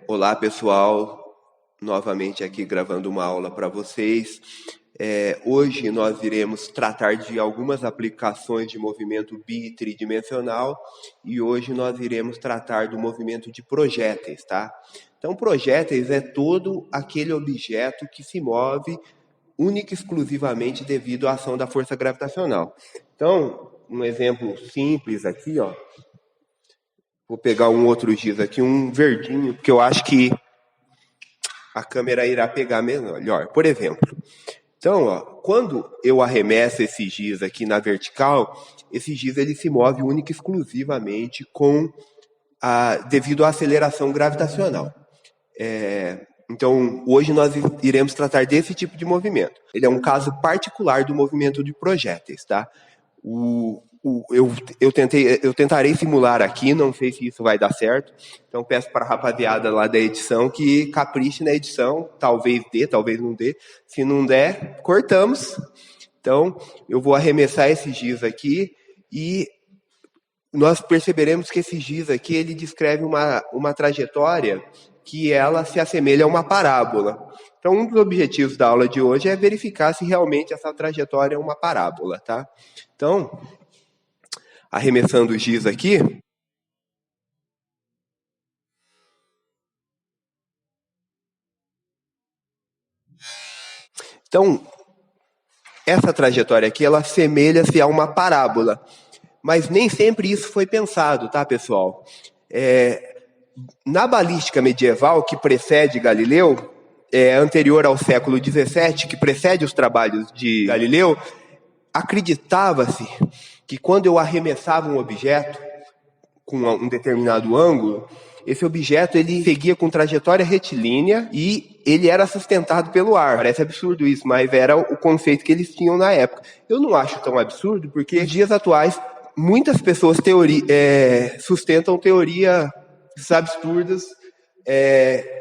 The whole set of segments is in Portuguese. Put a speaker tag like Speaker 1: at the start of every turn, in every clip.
Speaker 1: Olá, pessoal, novamente aqui gravando uma aula para vocês. Hoje nós iremos tratar de algumas aplicações de movimento bi tridimensional e hoje nós iremos tratar do movimento de projéteis, tá? Então, projéteis é todo aquele objeto que se move única e exclusivamente devido à ação da força gravitacional. Então, um exemplo simples aqui, ó. Vou pegar um outro giz aqui, um verdinho, porque eu acho que a câmera irá pegar melhor. Por exemplo, então, ó, quando eu arremesso esse giz aqui na vertical, esse giz ele se move única e exclusivamente devido à aceleração gravitacional. Então, hoje nós iremos tratar desse tipo de movimento. Ele é um caso particular do movimento de projéteis, tá? Eu tentarei simular aqui, não sei se isso vai dar certo. Então, peço para a rapaziada lá da edição que capriche na edição. Talvez dê, talvez não dê. Se não der, cortamos. Então, eu vou arremessar esse giz aqui e nós perceberemos que esse giz aqui ele descreve uma trajetória que ela se assemelha a uma parábola. Então, um dos objetivos da aula de hoje é verificar se realmente essa trajetória é uma parábola, tá? Então, arremessando o giz aqui. Então, essa trajetória aqui, ela assemelha-se a uma parábola. Mas nem sempre isso foi pensado, tá, pessoal? Na balística medieval, que precede Galileu, anterior ao século XVII, que precede os trabalhos de Galileu, acreditava-se que quando eu arremessava um objeto com um determinado ângulo, esse objeto ele seguia com trajetória retilínea e ele era sustentado pelo ar. Parece absurdo isso, mas era o conceito que eles tinham na época. Eu não acho tão absurdo, porque nos dias atuais, muitas pessoas sustentam teorias absurdas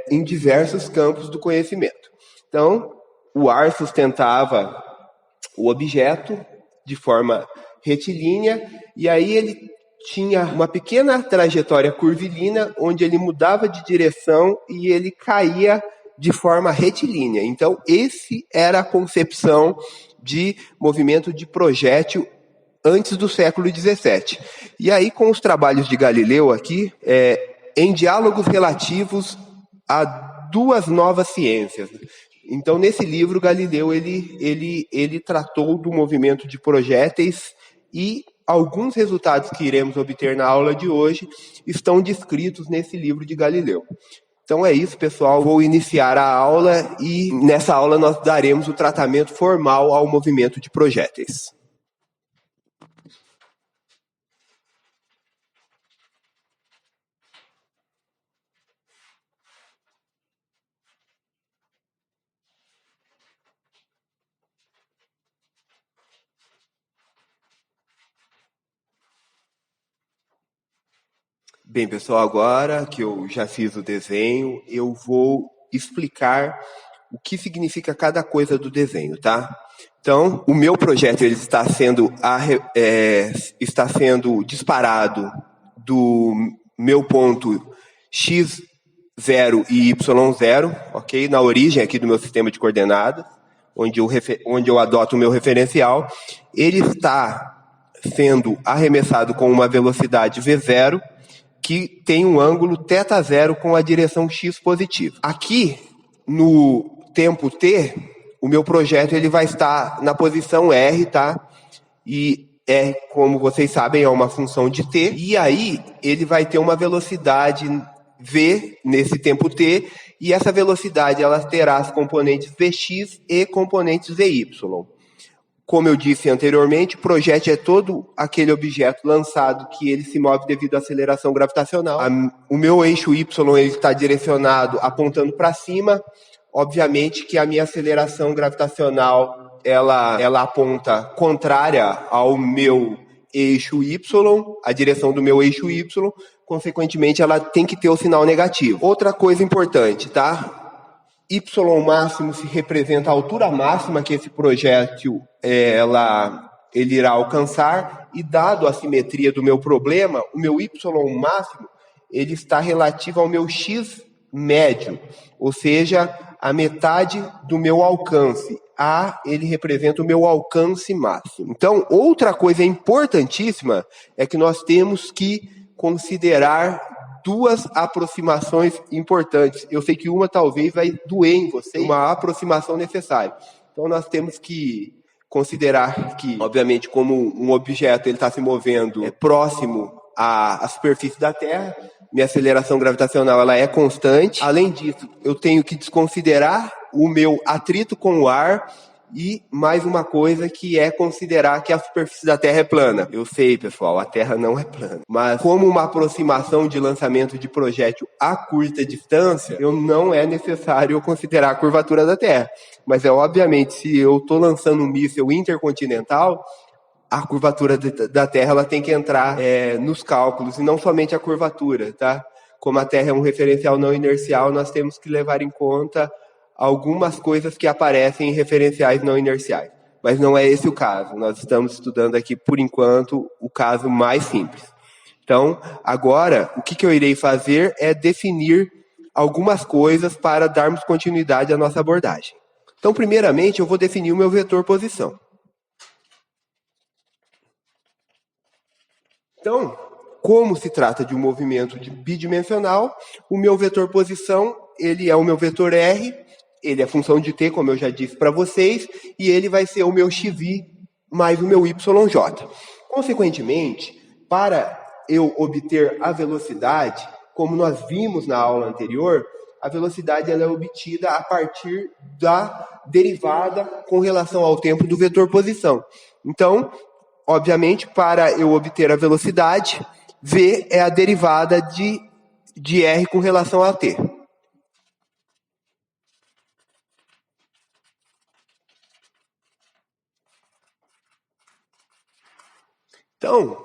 Speaker 1: em diversos campos do conhecimento. Então, o ar sustentava o objeto de forma retilínea, e aí ele tinha uma pequena trajetória curvilínea, onde ele mudava de direção e ele caía de forma retilínea. Então, esse era a concepção de movimento de projétil antes do século XVII. E aí, com os trabalhos de Galileu aqui, em diálogos relativos a duas novas ciências. Então, nesse livro, Galileu ele tratou do movimento de projéteis e alguns resultados que iremos obter na aula de hoje estão descritos nesse livro de Galileu. Então é isso, pessoal. Vou iniciar a aula e nessa aula nós daremos o tratamento formal ao movimento de projéteis. Bem, pessoal, agora que eu já fiz o desenho, eu vou explicar o que significa cada coisa do desenho, tá? Então, o meu projeto ele está sendo disparado do meu ponto x0 e y0, ok? Na origem aqui do meu sistema de coordenadas, onde eu adoto o meu referencial. Ele está sendo arremessado com uma velocidade v0, que tem um ângulo θ0 com a direção x positiva. Aqui, no tempo t, o meu projeto ele vai estar na posição r, tá? E como vocês sabem, é uma função de t. E aí, ele vai ter uma velocidade v nesse tempo t, e essa velocidade ela terá as componentes vx e componentes vy. Como eu disse anteriormente, o projétil é todo aquele objeto lançado que ele se move devido à aceleração gravitacional. O meu eixo y ele está direcionado apontando para cima. Obviamente que a minha aceleração gravitacional ela aponta contrária ao meu eixo y, a direção do meu eixo y. Consequentemente, ela tem que ter o sinal negativo. Outra coisa importante, tá? Y máximo se representa a altura máxima que esse projétil ele irá alcançar, e dado a simetria do meu problema, o meu Y máximo ele está relativo ao meu x médio, ou seja, a metade do meu alcance. A, ele representa o meu alcance máximo. Então, outra coisa importantíssima é que nós temos que considerar duas aproximações importantes. Eu sei que uma talvez vai doer em você, uma aproximação necessária. Então, nós temos que considerar que, obviamente, como um objeto ele está se movendo próximo à superfície da Terra, minha aceleração gravitacional ela é constante. Além disso, eu tenho que desconsiderar o meu atrito com o ar e mais uma coisa que é considerar que a superfície da Terra é plana. Eu sei, pessoal, a Terra não é plana. Mas como uma aproximação de lançamento de projétil a curta distância, não é necessário eu considerar a curvatura da Terra. Mas obviamente, se eu estou lançando um míssil intercontinental, a curvatura da Terra ela tem que entrar nos cálculos, e não somente a curvatura, tá? Como a Terra é um referencial não inercial, nós temos que levar em conta algumas coisas que aparecem em referenciais não inerciais. Mas não é esse o caso. Nós estamos estudando aqui, por enquanto, o caso mais simples. Então, agora, o que eu irei fazer é definir algumas coisas para darmos continuidade à nossa abordagem. Então, primeiramente, eu vou definir o meu vetor posição. Então, como se trata de um movimento bidimensional, o meu vetor posição, ele é o meu vetor R, ele é função de t, como eu já disse para vocês, e ele vai ser o meu xi mais o meu yj. Consequentemente, para eu obter a velocidade, como nós vimos na aula anterior, a velocidade ela é obtida a partir da derivada com relação ao tempo do vetor posição. Então, obviamente, para eu obter a velocidade, v é a derivada de r com relação a t. Então,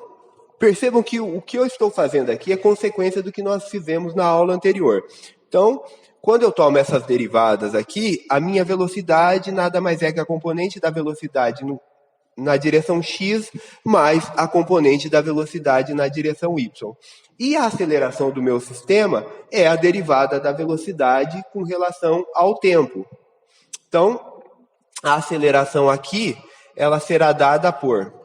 Speaker 1: percebam que o que eu estou fazendo aqui é consequência do que nós fizemos na aula anterior. Então, quando eu tomo essas derivadas aqui, a minha velocidade nada mais é que a componente da velocidade na direção x mais a componente da velocidade na direção y. E a aceleração do meu sistema é a derivada da velocidade com relação ao tempo. Então, a aceleração aqui, ela será dada por...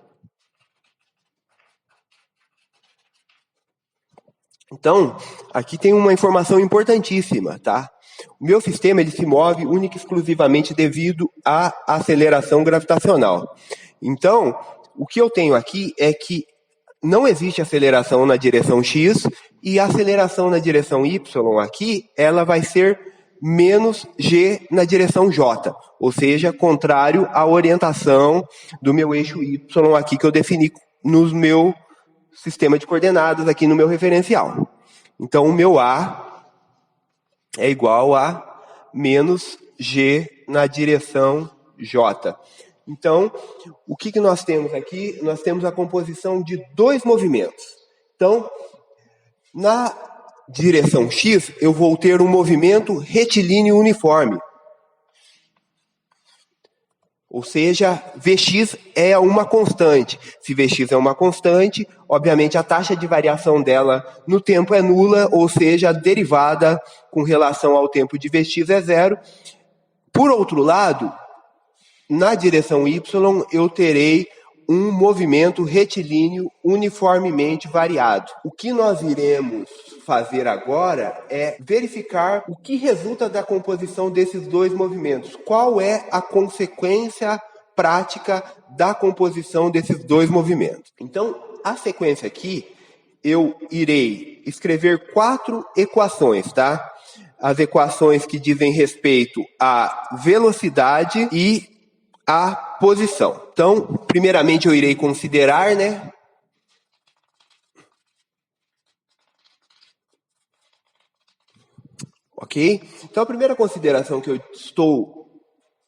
Speaker 1: Então, aqui tem uma informação importantíssima, tá? O meu sistema ele se move única e exclusivamente devido à aceleração gravitacional. Então, o que eu tenho aqui é que não existe aceleração na direção x e a aceleração na direção y aqui, ela vai ser menos g na direção j, ou seja, contrário à orientação do meu eixo y aqui que eu defini no meu sistema de coordenadas aqui no meu referencial. Então, o meu A é igual a menos G na direção J. Então, o que nós temos aqui? Nós temos a composição de dois movimentos. Então, na direção X, eu vou ter um movimento retilíneo uniforme. Ou seja, Vx é uma constante. Se Vx é uma constante, obviamente a taxa de variação dela no tempo é nula, ou seja, a derivada com relação ao tempo de Vx é zero. Por outro lado, na direção y, eu terei um movimento retilíneo uniformemente variado. O que nós iremos fazer agora é verificar o que resulta da composição desses dois movimentos. Qual é a consequência prática da composição desses dois movimentos? Então, a sequência aqui, eu irei escrever 4 equações, tá? As equações que dizem respeito à velocidade e à posição. Então, primeiramente eu irei considerar, né? Ok? Então, a primeira consideração que eu estou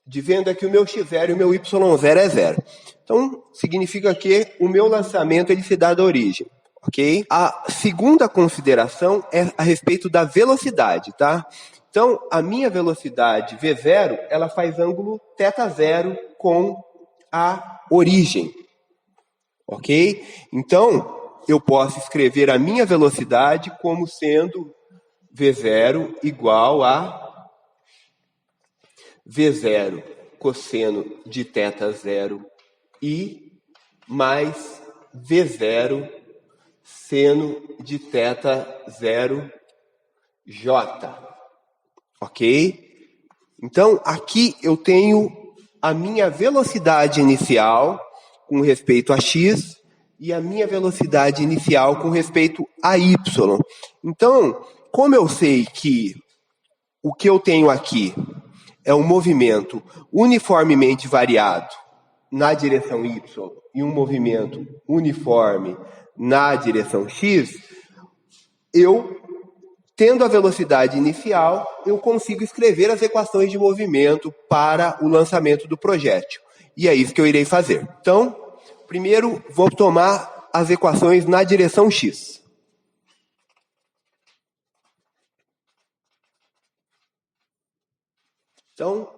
Speaker 1: dizendo é que o meu x0 e o meu y0 é zero. Então, significa que o meu lançamento ele se dá da origem. Ok? A segunda consideração é a respeito da velocidade, tá? Então, a minha velocidade v0, ela faz ângulo θ0 com a origem. Ok? Então, eu posso escrever a minha velocidade como sendo V0 igual a V0 cosseno de θ0 I mais V0 seno de θ0 J. Ok? Então, aqui eu tenho a minha velocidade inicial com respeito a x e a minha velocidade inicial com respeito a y. Então, como eu sei que o que eu tenho aqui é um movimento uniformemente variado na direção y e um movimento uniforme na direção x, eu, tendo a velocidade inicial, eu consigo escrever as equações de movimento para o lançamento do projétil. E é isso que eu irei fazer. Então, primeiro, vou tomar as equações na direção x. Então,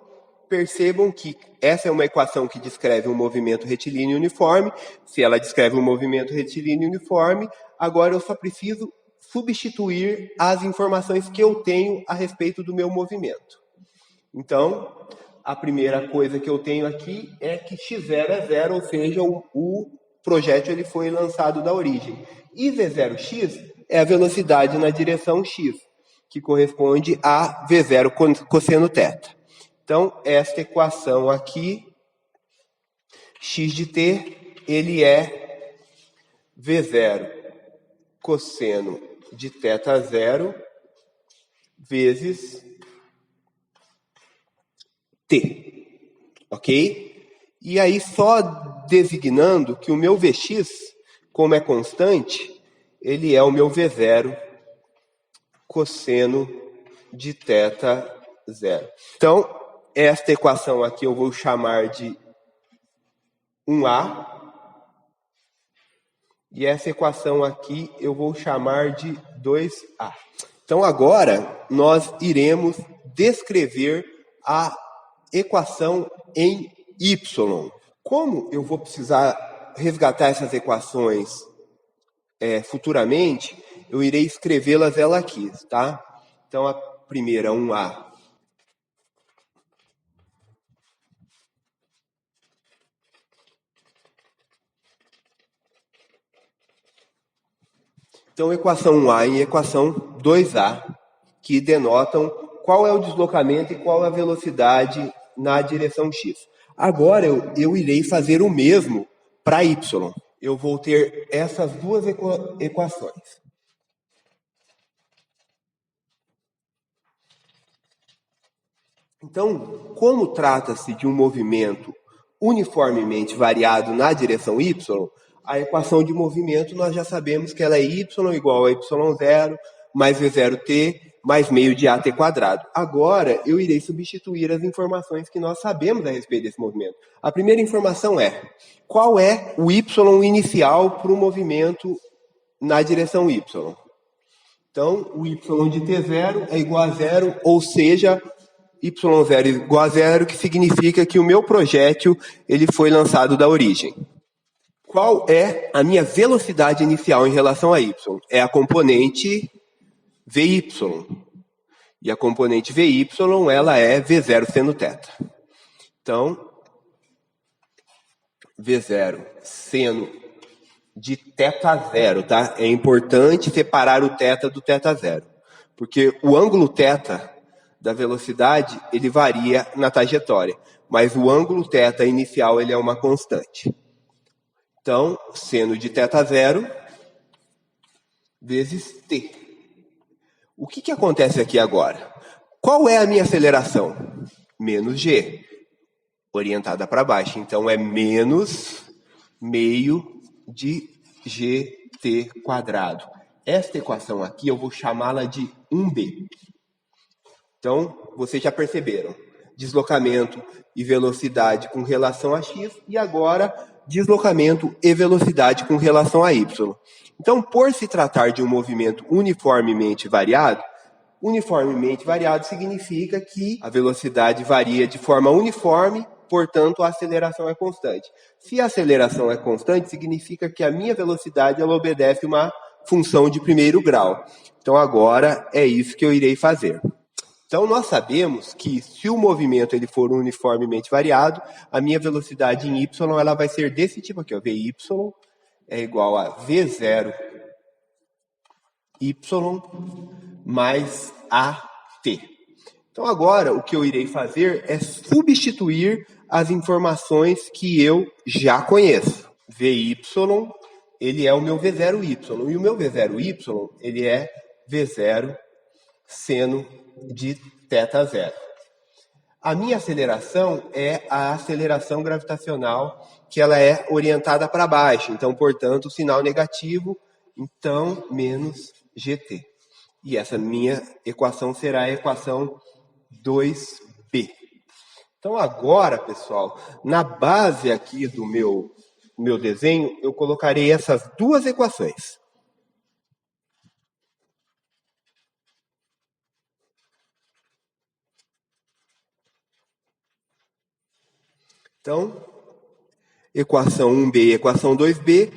Speaker 1: percebam que essa é uma equação que descreve um movimento retilíneo uniforme. Se ela descreve um movimento retilíneo uniforme, agora eu só preciso substituir as informações que eu tenho a respeito do meu movimento. Então, a primeira coisa que eu tenho aqui é que x0 é 0, ou seja, o projétil ele foi lançado da origem. E v0x é a velocidade na direção x, que corresponde a v0 cosseno θ. Então, esta equação aqui, x de t, ele é v0 cosseno de θ0 vezes t, ok? E aí, só designando que o meu Vx, como é constante, ele é o meu V0 cosseno de θ0. Então, esta equação aqui eu vou chamar de 1A, e essa equação aqui eu vou chamar de 2A. Então, agora, nós iremos descrever a equação em Y. Como eu vou precisar resgatar essas equações futuramente, eu irei escrevê-las aqui, tá? Então, a primeira, 1A. Então, equação 1A e equação 2A, que denotam qual é o deslocamento e qual é a velocidade na direção x. Agora, eu irei fazer o mesmo para y. Eu vou ter essas duas equações. Então, como trata-se de um movimento uniformemente variado na direção y, a equação de movimento nós já sabemos que ela é y igual a y0 mais v0t mais meio de at quadrado. Agora, eu irei substituir as informações que nós sabemos a respeito desse movimento. A primeira informação é, qual é o y inicial para o movimento na direção y? Então, o y de t0 é igual a 0, ou seja, y0 igual a 0, que significa que o meu projétil ele foi lançado da origem. Qual é a minha velocidade inicial em relação a y? É a componente Vy. E a componente Vy, ela é V0 seno θ. Então, V0 seno de θ0, tá? É importante separar o θ do θ0, porque o ângulo θ da velocidade, ele varia na trajetória, mas o ângulo θ inicial, ele é uma constante. Então, seno de θ0 vezes t. O que acontece aqui agora? Qual é a minha aceleração? Menos g, orientada para baixo. Então, é menos meio de gt quadrado. Esta equação aqui, eu vou chamá-la de 1b. Então, vocês já perceberam. Deslocamento e velocidade com relação a x, e agora deslocamento e velocidade com relação a y. Então, por se tratar de um movimento uniformemente variado significa que a velocidade varia de forma uniforme portanto, a aceleração é constante. Se a aceleração é constante, significa que a minha velocidade ela obedece uma função de primeiro grau. Então, agora é isso que eu irei fazer. Então, nós sabemos que se o movimento ele for uniformemente variado, a minha velocidade em y ela vai ser desse tipo aqui, ó, Vy é igual a V0 y mais AT. Então, agora, o que eu irei fazer é substituir as informações que eu já conheço. Vy, ele é o meu V0y, e o meu V0y, ele é V0 seno de θ0. A minha aceleração é a aceleração gravitacional, que ela é orientada para baixo. Então, portanto, sinal negativo, então, menos GT. E essa minha equação será a equação 2B. Então, agora, pessoal, na base aqui do meu desenho, eu colocarei essas duas equações. Então, equação 1B e equação 2B.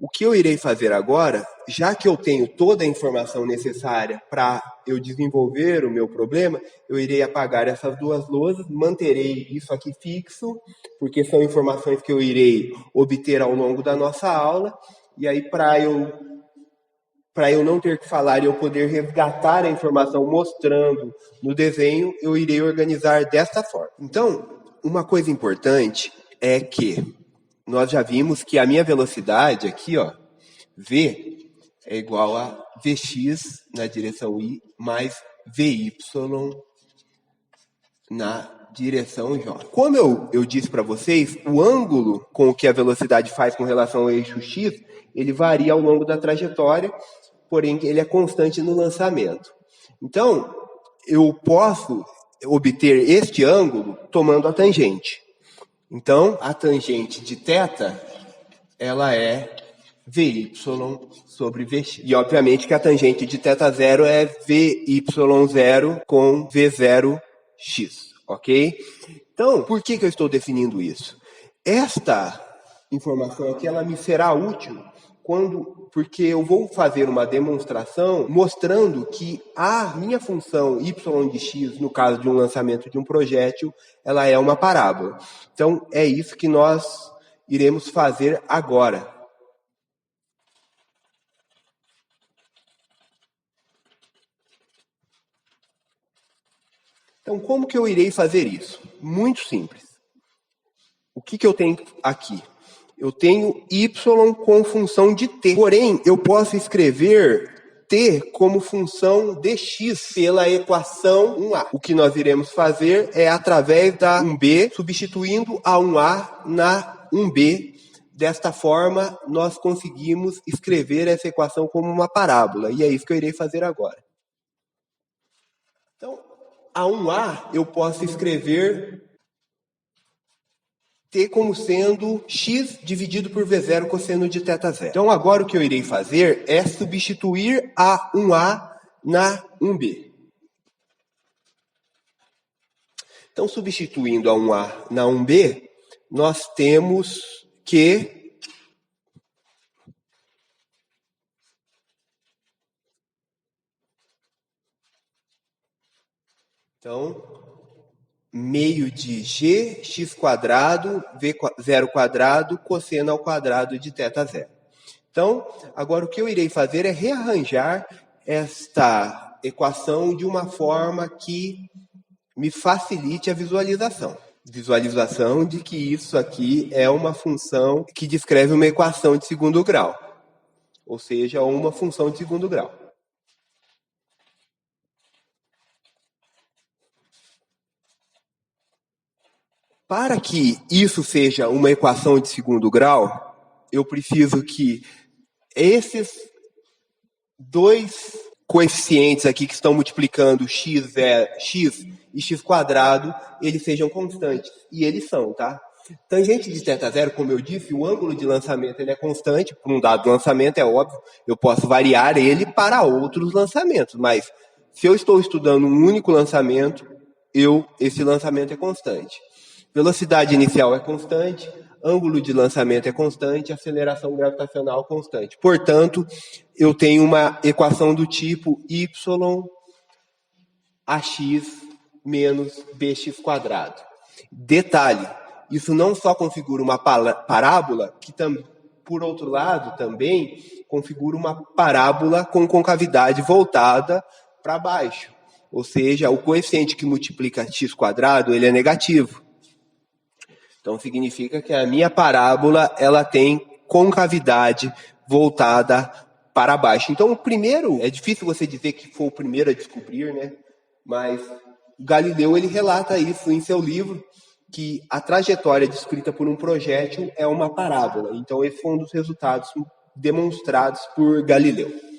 Speaker 1: O que eu irei fazer agora, já que eu tenho toda a informação necessária para eu desenvolver o meu problema, eu irei apagar essas duas lousas, manterei isso aqui fixo, porque são informações que eu irei obter ao longo da nossa aula, e aí para eu não ter que falar e eu poder resgatar a informação mostrando no desenho, eu irei organizar desta forma. Então, uma coisa importante é que nós já vimos que a minha velocidade aqui, ó, V é igual a Vx na direção y mais Vy na direção j. Como eu disse para vocês, o ângulo com o que a velocidade faz com relação ao eixo x, ele varia ao longo da trajetória, porém ele é constante no lançamento. Então, eu posso obter este ângulo tomando a tangente. Então, a tangente de θ, ela é Vy sobre Vx. E, obviamente, que a tangente de θ0 é Vy0 com V0x, ok? Então, por que eu estou definindo isso? Esta informação aqui, ela me será útil porque eu vou fazer uma demonstração mostrando que a minha função y de x, no caso de um lançamento de um projétil, ela é uma parábola. Então, é isso que nós iremos fazer agora. Então, como que eu irei fazer isso? Muito simples. O que eu tenho aqui? Eu tenho y com função de t. Porém, eu posso escrever t como função de x pela equação 1a. O que nós iremos fazer é através da 1b, substituindo a 1a na 1b. Desta forma, nós conseguimos escrever essa equação como uma parábola. E é isso que eu irei fazer agora. Então, a 1a eu posso escrever t como sendo x dividido por V0 cosseno de θ0. Então, agora o que eu irei fazer é substituir a 1a na 1b. Então, substituindo a 1a na 1b, nós temos que meio de gx quadrado, V0 quadrado, cosseno ao quadrado de θ0. Então, agora o que eu irei fazer é rearranjar esta equação de uma forma que me facilite a visualização. Visualização de que isso aqui é uma função que descreve uma equação de segundo grau. Ou seja, uma função de segundo grau. Para que isso seja uma equação de segundo grau, eu preciso que esses dois coeficientes aqui que estão multiplicando x e x quadrado, eles sejam constantes. E eles são, tá? Tangente de θ0, como eu disse, o ângulo de lançamento ele é constante. Para um dado lançamento, é óbvio, eu posso variar ele para outros lançamentos. Mas se eu estou estudando um único lançamento, esse lançamento é constante. Velocidade inicial é constante, ângulo de lançamento é constante, aceleração gravitacional constante. Portanto, eu tenho uma equação do tipo y ax menos bx quadrado. Detalhe, isso não só configura uma parábola, que por outro lado também configura uma parábola com concavidade voltada para baixo. Ou seja, o coeficiente que multiplica x quadrado, ele é negativo. Então significa que a minha parábola ela tem concavidade voltada para baixo. Então o primeiro, é difícil você dizer que foi o primeiro a descobrir, né? Mas Galileu ele relata isso em seu livro, que a trajetória descrita por um projétil é uma parábola. Então esse foi um dos resultados demonstrados por Galileu.